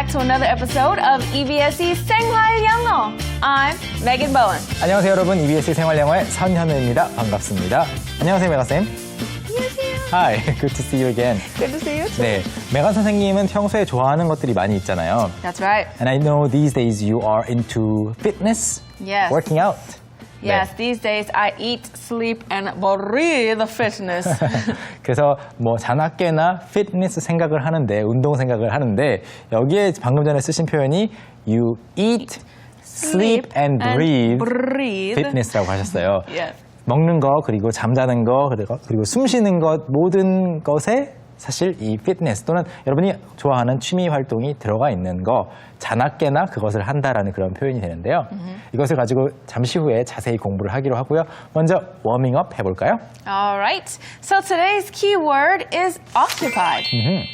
to another episode of EBSe 생활영어. I'm Megan Bowen. 안녕하세요 여러분. EBSe 생활영어의 선현우입니다. 반갑습니다. 안녕하세요 메가쌤. 안녕하세요. Hi, good to see you again. Good to see you too. 네, 메가 선생님은 평소에 좋아하는 것들이 많이 있잖아요. That's right. And I know these days you are into fitness, Yes. working out. Yes, 네. these days I eat, sleep, and breathe fitness. 그래서 뭐 자나깨나 피트니스 생각을 하는데 운동 생각을 하는데 여기에 방금 전에 쓰신 표현이 you eat, sleep and breathe fitness라고 하셨어요. Yes. 먹는 거 그리고 잠자는 거 그리고 숨 쉬는 것 모든 것에 사실 이 피트니스 또는 여러분이 좋아하는 취미 활동이 들어가 있는 거 자나깨나 그것을 한다라는 그런 표현이 되는데요. 이것을 가지고 잠시 후에 자세히 공부를 하기로 하고요. 먼저 워밍업 해볼까요? All right. So today's keyword is occupied.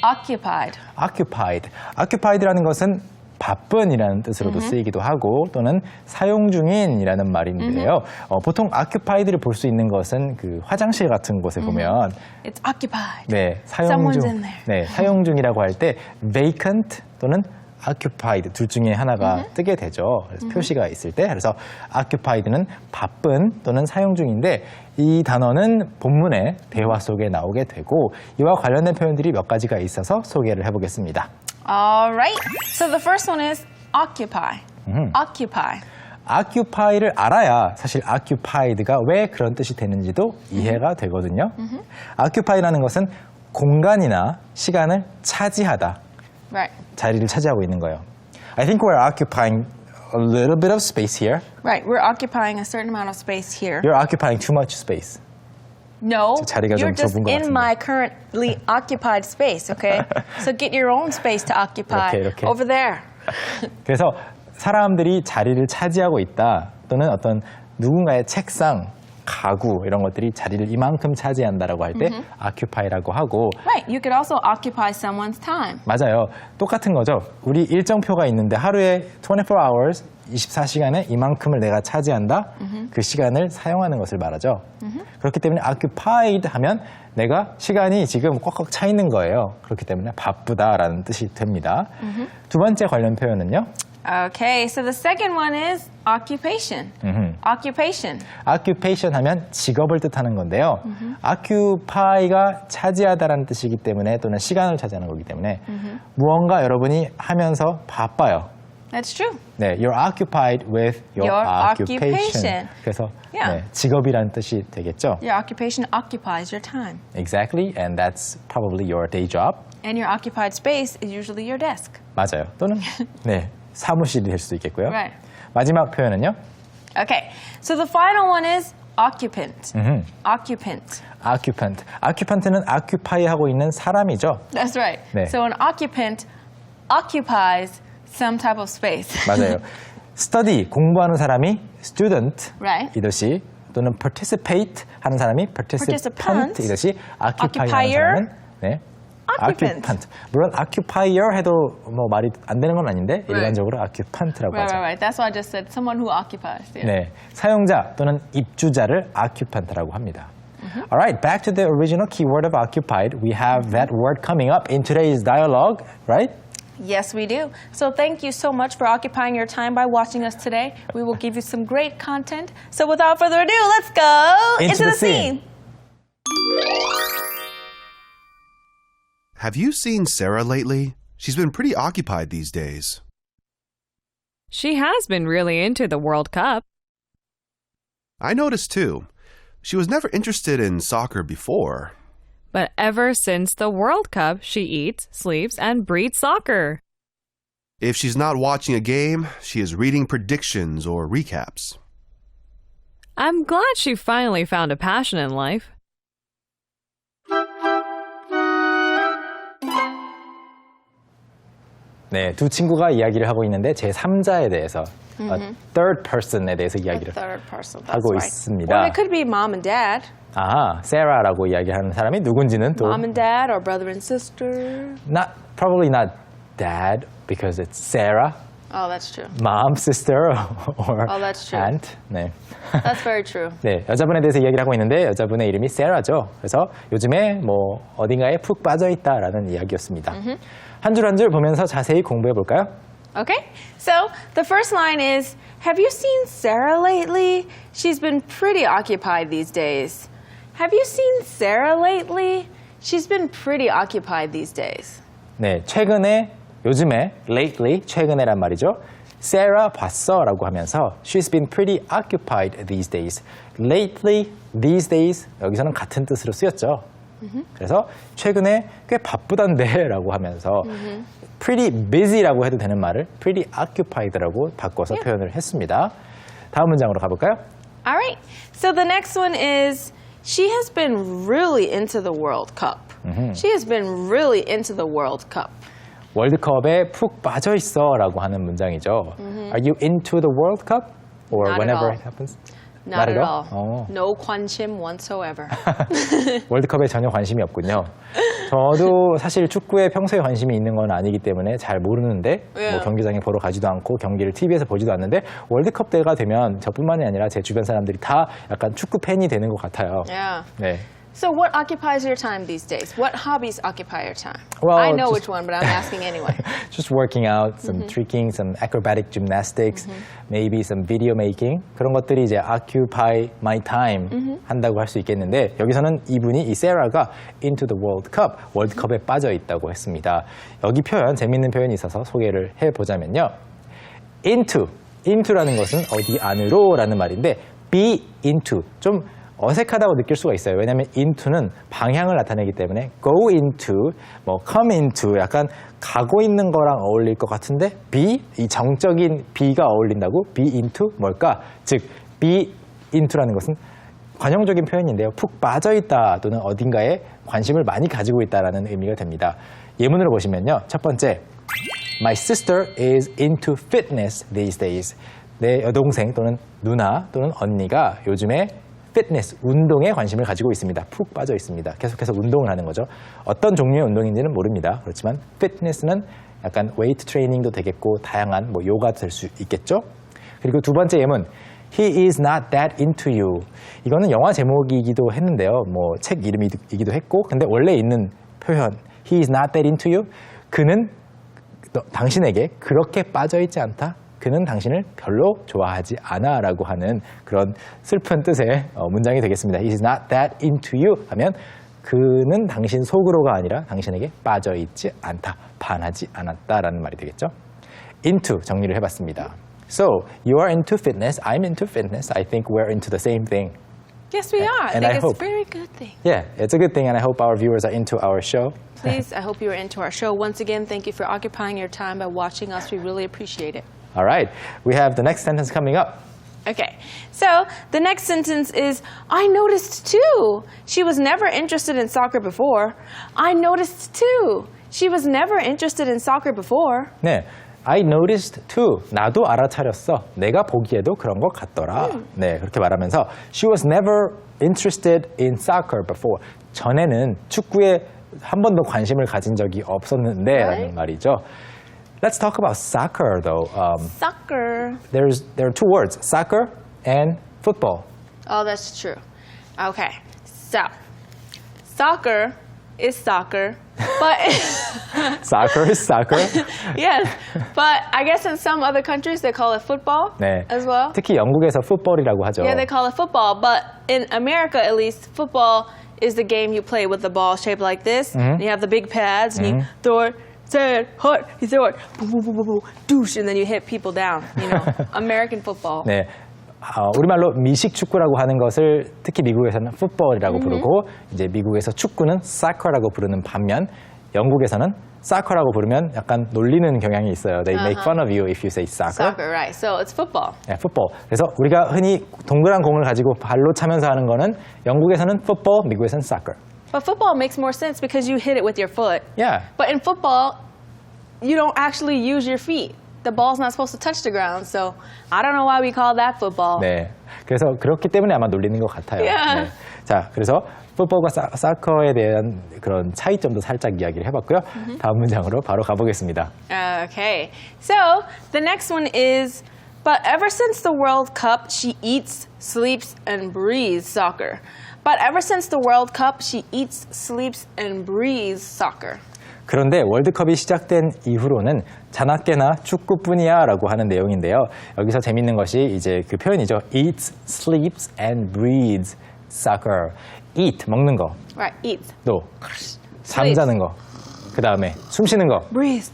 Occupied. occupied. occupied라는 것은 바쁜이라는 뜻으로도 쓰이기도 하고 또는 사용 중인이라는 말인데요. 보통 occupied를 볼 수 있는 것은 그 화장실 같은 곳에 보면 It's occupied. 네, Someone's in there. 네, 사용 중이라고 할 때 vacant 또는 occupied 둘 중에 하나가 뜨게 되죠. 그래서 표시가 있을 때 그래서 occupied는 바쁜 또는 사용 중인데 이 단어는 본문의 대화 속에 나오게 되고 이와 관련된 표현들이 몇 가지가 있어서 소개를 해보겠습니다. All right. So the first one is occupy. Occupy. occupy를 알아야 사실 occupied가 왜 그런 뜻이 되는지도 이해가 되거든요. occupy라는 것은 공간이나 시간을 차지하다. Right. 자리를 차지하고 있는 거예요. I think we're occupying a little bit of space here. Right. We're occupying a certain amount of space here. You're occupying too much space. No, 자리가 좀 you're just 좁은 것 in 같은데. my currently occupied space, okay? So get your own space to occupy 이렇게. over there. 그래서 사람들이 자리를 차지하고 있다 또는 어떤 누군가의 책상, 가구 이런 것들이 자리를 이만큼 차지한다라고 할 때 occupy라고 하고 Right. You could also occupy someone's time. 맞아요. 똑같은 거죠. 우리 일정표가 있는데 하루에 24 hours, 24시간에 이만큼을 내가 차지한다. 그 시간을 사용하는 것을 말하죠. 그렇기 때문에 occupied 하면 내가 시간이 지금 꽉꽉 차 있는 거예요. 그렇기 때문에 바쁘다라는 뜻이 됩니다. 두 번째 관련 표현은요. Okay, so the second one is occupation. Occupation. occupation 하면 직업을 뜻하는 건데요. occupy가 차지하다라는 뜻이기 때문에 또는 시간을 차지하는 거기 때문에 무언가 여러분이 하면서 바빠요. That's true. 네, you're occupied with your occupation. 그래서 Yeah. 네, 직업이라는 뜻이 되겠죠. Your occupation occupies your time. Exactly, and that's probably your day job. And your occupied space is usually your desk. 맞아요. 또는 네, 사무실이 될 수도 있겠고요. Right. 마지막 표현은요. Okay, so the final one is occupant. Occupant. occupant. occupant는 occupy하고 있는 사람이죠. That's right. 네. So an occupant occupies some type of space. 맞아요. study, 공부하는 사람이 student Right. 이듯이 또는 participate 하는 사람이 participant Participant. 이듯이 occupy 하는 Occupier. 사람은 네. Occupant. 물론 occupier 해도 뭐 말이 안 되는 건 아닌데 일반적으로 occupant라고 Right, 하죠. right, right. That's why I just said someone who occupies. Yeah. 네, 사용자 또는 입주자를 occupant라고 합니다. All right, back to the original keyword of occupied. We have that word coming up in today's dialogue, right? Yes, we do. So thank you so much for occupying your time by watching us today. We will give you some great content. So without further ado, let's go Into the scene. Have you seen Sarah lately? She's been pretty occupied these days. She has been really into the World Cup. I noticed too. She was never interested in soccer before. But ever since the World Cup, she eats, sleeps, and breathes soccer. If she's not watching a game, she is reading predictions or recaps. I'm glad she finally found a passion in life. 네, 두 친구가 이야기를 하고 있는데 제3자에 대해서 third person에 대해서 이야기를 Third person. That's 하고 right. 있습니다. Or it could be mom and dad. 아, Sarah라고 이야기하는 사람이 누군지는 또 Mom and dad or brother and sister. probably not dad because it's Sarah. Oh, that's true. mom, sister, or Oh, that's true. aunt. 네. That's very true. 네, 여자분에 대해서 이야기를 하고 있는데 여자분의 이름이 세라죠. 그래서 요즘에 뭐 어딘가에 푹 빠져 있다라는 이야기였습니다. 한 줄 한 줄 보면서 자세히 공부해 볼까요? Okay, so the first line is, have you seen Sarah lately? She's been pretty occupied these days. Have you seen Sarah lately? She's been pretty occupied these days. 네, 최근에, 요즘에, lately, 최근에란 말이죠. Sarah 봤어 라고 하면서 She's been pretty occupied these days. Lately, these days, 여기서는 같은 뜻으로 쓰였죠. 그래서 최근에 꽤 바쁘던데 라고 하면서 pretty busy라고 해도 되는 말을 pretty occupied라고 바꿔서 표현을 했습니다. 다음 문장으로 가볼까요? All right, so the next one is, she has been really into the World Cup. She has been really into the World Cup. 월드컵에 푹 빠져 있어 라고 하는 문장이죠. Are you into the World Cup? Or Not at whenever all. it happens? Not at all. 어. No 관심 whatsoever. 월드컵에 전혀 관심이 없군요. 저도 사실 축구에 평소에 관심이 있는 건 아니기 때문에 잘 모르는데 뭐 경기장에 보러 가지도 않고 경기를 TV에서 보지도 않는데 월드컵 때가 되면 저뿐만이 아니라 제 주변 사람들이 다 약간 축구 팬이 되는 것 같아요. Yeah. 네. So what occupies your time these days? What hobbies occupy your time? Well, I know just- which one, but I'm asking anyway. Just working out, some tricking, some acrobatic gymnastics, maybe some video making 그런 것들이 이제 occupy my time 한다고 할 수 있겠는데 여기서는 이분이 이 세라가 into the World Cup, 월드컵에 빠져 있다고 했습니다. 여기 표현 재밌는 표현이 있어서 소개를 해보자면요. into라는 것은 어디 안으로라는 말인데 be into 좀 어색하다고 느낄 수가 있어요. 왜냐하면 into는 방향을 나타내기 때문에 go into, 뭐 come into 약간 가고 있는 거랑 어울릴 것 같은데 be, 이 정적인 be가 어울린다고 be into 뭘까? 즉 be into라는 것은 관용적인 표현인데요. 푹 빠져있다 또는 어딘가에 관심을 많이 가지고 있다라는 의미가 됩니다. 예문으로 보시면요. 첫 번째, My sister is into fitness these days. 내 여동생 또는 누나 또는 언니가 요즘에 피트니스, 운동에 관심을 가지고 있습니다. 푹 빠져 있습니다. 계속해서 운동을 하는 거죠. 어떤 종류의 운동인지는 모릅니다. 그렇지만 피트니스는 약간 웨이트 트레이닝도 되겠고 다양한 뭐 요가도 될 수 있겠죠. 그리고 두 번째 예문 He is not that into you. 이거는 영화 제목이기도 했는데요. 뭐 책 이름이기도 했고 근데 원래 있는 표현 He is not that into you. 그는 당신에게 그렇게 빠져 있지 않다. 그는 당신을 별로 좋아하지 않아 라고 하는 그런 슬픈 뜻의 문장이 되겠습니다. He is not that into you 하면 그는 당신 속으로가 아니라 당신에게 빠져 있지 않다, 반하지 않았다라는 말이 되겠죠. into 정리를 해봤습니다. So, you are into fitness, I'm into fitness. I think we're into the same thing. Yes, we are. And I I think it's hope. a very good thing. Yeah, it's a good thing and I hope our viewers are into our show. Please, I hope you are into our show. Once again, thank you for occupying your time by watching us. We really appreciate it. All right, we have the next sentence coming up. Okay, so the next sentence is, I noticed too. She was never interested in soccer before. I noticed too. She was never interested in soccer before. 네, I noticed too. 나도 알아차렸어. 내가 보기에도 그런 것 같더라. 네, 그렇게 말하면서 She was never interested in soccer before. 전에는 축구에 한 번도 관심을 가진 적이 없었는데 라는 말이죠. Let's talk about soccer though. Soccer. There are two words, soccer and football. Oh, that's true. Okay, so soccer is soccer, but Soccer is soccer. yes, but I guess in some other countries they call it football 네, as well. 특히 영국에서 풋볼이라고 하죠. Yeah, they call it football, but in America at least, football is the game you play with the ball shaped like this. And you have the big pads, and you throw it. Say it, hut, you throw it, boom, boom, boom, boom, boom, douche, and then you hit people down. You know, American football. 네, 우리말로 미식 축구라고 하는 것을 특히 미국에서는 풋볼이라고 부르고 이제 미국에서 축구는 soccer라고 부르는 반면 영국에서는 soccer라고 부르면 약간 놀리는 경향이 있어요. They make fun of you if you say soccer. Soccer, right? So it's football. 네, 풋볼. 그래서 우리가 흔히 동그란 공을 가지고 발로 차면서 하는 거는 영국에서는 football, 미국에서는 soccer. But football makes more sense because you hit it with your foot. Yeah. But in football, you don't actually use your feet. The ball's not supposed to touch the ground, so I don't know why we call that football. 네. 그래서 그렇기 때문에 아마 놀리는 것 같아요. Yeah. 네. 자, 그래서 풋볼과 사커에 대한 그런 차이점도 살짝 이야기를 해봤고요. 다음 문장으로 바로 가보겠습니다. Okay. So the next one is, but ever since the World Cup, she eats, sleeps, and breathes soccer. But ever since the World Cup, she eats, sleeps, and breathes soccer. 그런데 월드컵이 시작된 이후로는 자나깨나 축구뿐이야 라고 하는 내용인데요. 여기서 재밌는 것이 이제 그 표현이죠. Eats, sleeps, and breathes soccer. Eat, 먹는 거. Right, eats. 또 잠자는 거. 그 다음에 숨 쉬는 거. Breathe.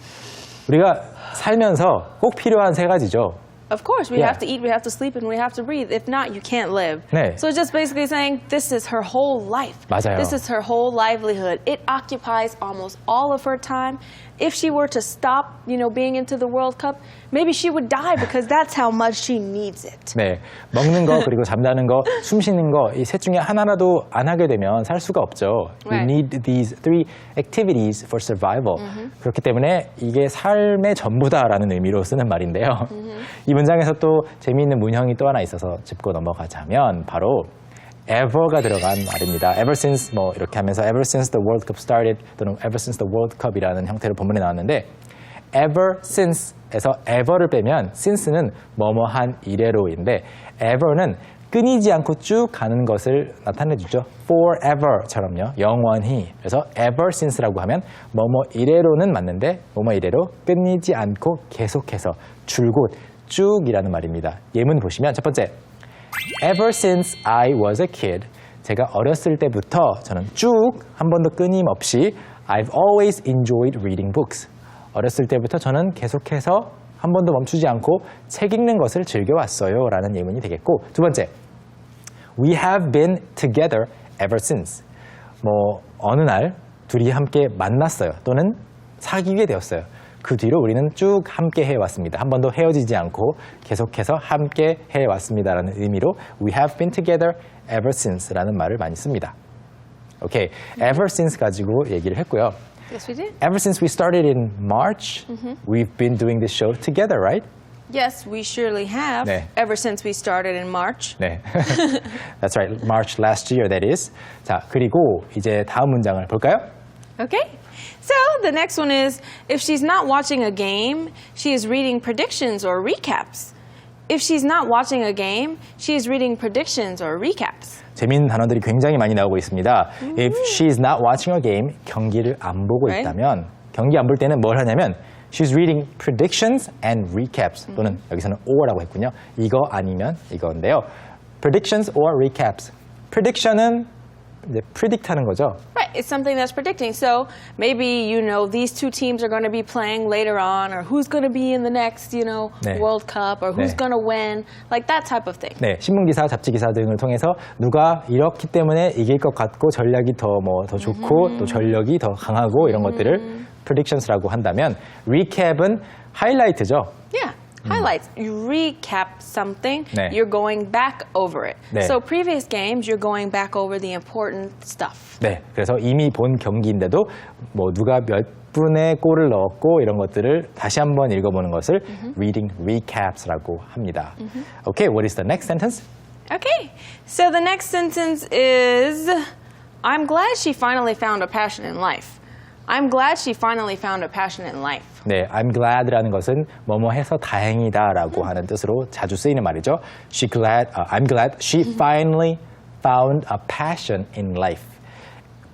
우리가 살면서 꼭 필요한 세 가지죠. Of course, we Yeah. have to eat, we have to sleep, and we have to breathe. If not, you can't live. 네. So it's just basically saying this is her whole life. 맞아요. This is her whole livelihood. It occupies almost all of her time. If she were to stop, being into the World Cup, maybe she would die because that's how much she needs it. 네, 먹는 거 그리고 잠자는 거, 숨 쉬는 거 이 셋 중에 하나라도 안 하게 되면 살 수가 없죠. We Right. need these three activities for survival. 그렇기 때문에 이게 삶의 전부다라는 의미로 쓰는 말인데요. 이 문장에서 또 재미있는 문형이 또 하나 있어서 짚고 넘어가자면 바로 ever가 들어간 말입니다. Ever since 뭐 이렇게 하면서 ever since the World Cup started 또는 ever since the World Cup이라는 형태로 본문에 나왔는데 ever since에서 ever를 빼면 since는 뭐뭐한 이래로인데 ever는 끊이지 않고 쭉 가는 것을 나타내주죠. forever처럼요. 영원히. 그래서 ever since라고 하면 뭐뭐 이래로는 맞는데 뭐뭐 이래로 끊이지 않고 계속해서 줄곧 쭉이라는 말입니다. 예문 보시면 첫 번째 Ever since I was a kid, 제가 어렸을 때부터 저는 쭉 한 번도 끊임없이 I've always enjoyed reading books. 어렸을 때부터 저는 계속해서 한 번도 멈추지 않고 책 읽는 것을 즐겨왔어요 라는 예문이 되겠고 두 번째, We have been together ever since. 뭐 어느 날 둘이 함께 만났어요 또는 사귀게 되었어요. 그 뒤로 우리는 쭉 함께 해왔습니다. 한 번도 헤어지지 않고 계속해서 함께 해왔습니다라는 의미로 We have been together ever since라는 말을 많이 씁니다. 오케이, ever since 가지고 얘기를 했고요. Yes, we did. Ever since we started in March, we've been doing this show together, right? Yes, we surely have. 네. Ever since we started in March. 네, that's right. March last year, that is. 자, 그리고 이제 다음 문장을 볼까요? Okay. So the next one is, if she's not watching a game, she is reading predictions or recaps. If she's not watching a game, she is reading predictions or recaps. 재미있는 단어들이 굉장히 많이 나오고 있습니다. If she's not watching a game, 경기를 안 보고 Right. 있다면 경기 안 볼 때는 뭘 하냐면 She's reading predictions and recaps 또는 여기서는 or라고 했군요. 이거 아니면 이건데요. Predictions or recaps. Prediction은 이제 predict 하는 거죠. Right, it's something that's predicting. So maybe these two teams are going to be playing later on, or who's going to be in the next, 네. World Cup, or who's 네. going to win, like that type of thing. 네, 신문기사, 잡지기사 등을 통해서 누가 이렇기 때문에 이길 것 같고 전략이 더 좋고 또 전력이 더 강하고 이런 것들을 predictions라고 한다면 recap은 하이라이트죠. Yeah. Highlights. You recap something, 네. you're going back over it. 네. So previous games, you're going back over the important stuff. 네, 그래서 이미 본 경기인데도 뭐 누가 몇 분의 골을 넣었고 이런 것들을 다시 한번 읽어보는 것을 reading recaps라고 합니다. Okay, what is the next sentence? Okay. So the next sentence is, I'm glad she finally found a passion in life. I'm glad she finally found a passion in life. 네, I'm glad라는 것은 뭐뭐 해서 다행이다라고 하는 뜻으로 자주 쓰이는 말이죠. I'm glad she finally found a passion in life.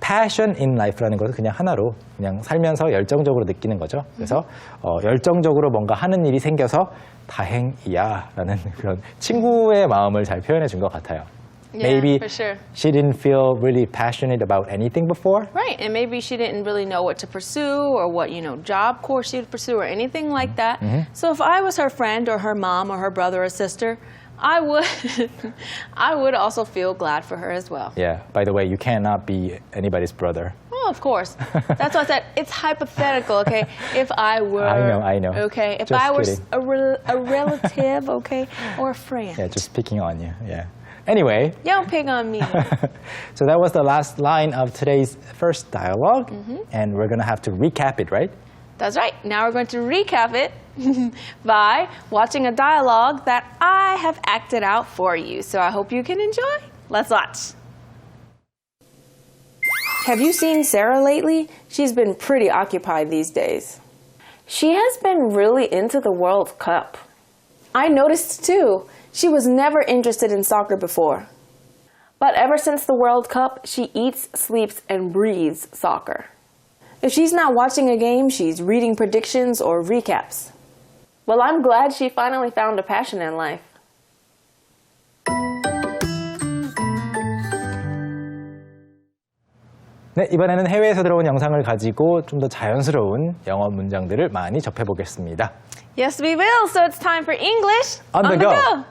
passion in life라는 것은 그냥 하나로 그냥 살면서 열정적으로 느끼는 거죠. 그래서 열정적으로 뭔가 하는 일이 생겨서 다행이야라는 그런 친구의 마음을 잘 표현해 준 것 같아요. Yeah, Maybe for sure. she didn't feel really passionate about anything before. Right, and maybe she didn't really know what to pursue or what, job course she would pursue or anything like that. So if I was her friend or her mom or her brother or sister, I would also feel glad for her as well. Yeah, by the way, you cannot be anybody's brother. Oh, of course. That's why I said it's hypothetical, okay? If I were... I know. Okay, if Just I was kidding. a relative, okay, or a friend. Yeah, just picking on you. Yeah. Anyway, Don't pick on me. so that was the last line of today's first dialogue, and we're going to have to recap it, right? That's right. Now we're going to recap it by watching a dialogue that I have acted out for you. So I hope you can enjoy. Let's watch. Have you seen Sarah lately? She's been pretty occupied these days. She has been really into the World Cup. I noticed too. She was never interested in soccer before. But ever since the World Cup, she eats, sleeps, and breathes soccer. If she's not watching a game, she's reading predictions or recaps. Well, I'm glad she finally found a passion in life. 네, 이번에는 해외에서 들어온 영상을 가지고 좀 더 자연스러운 영어 문장들을 많이 접해보겠습니다. Yes, we will. So it's time for English On the go.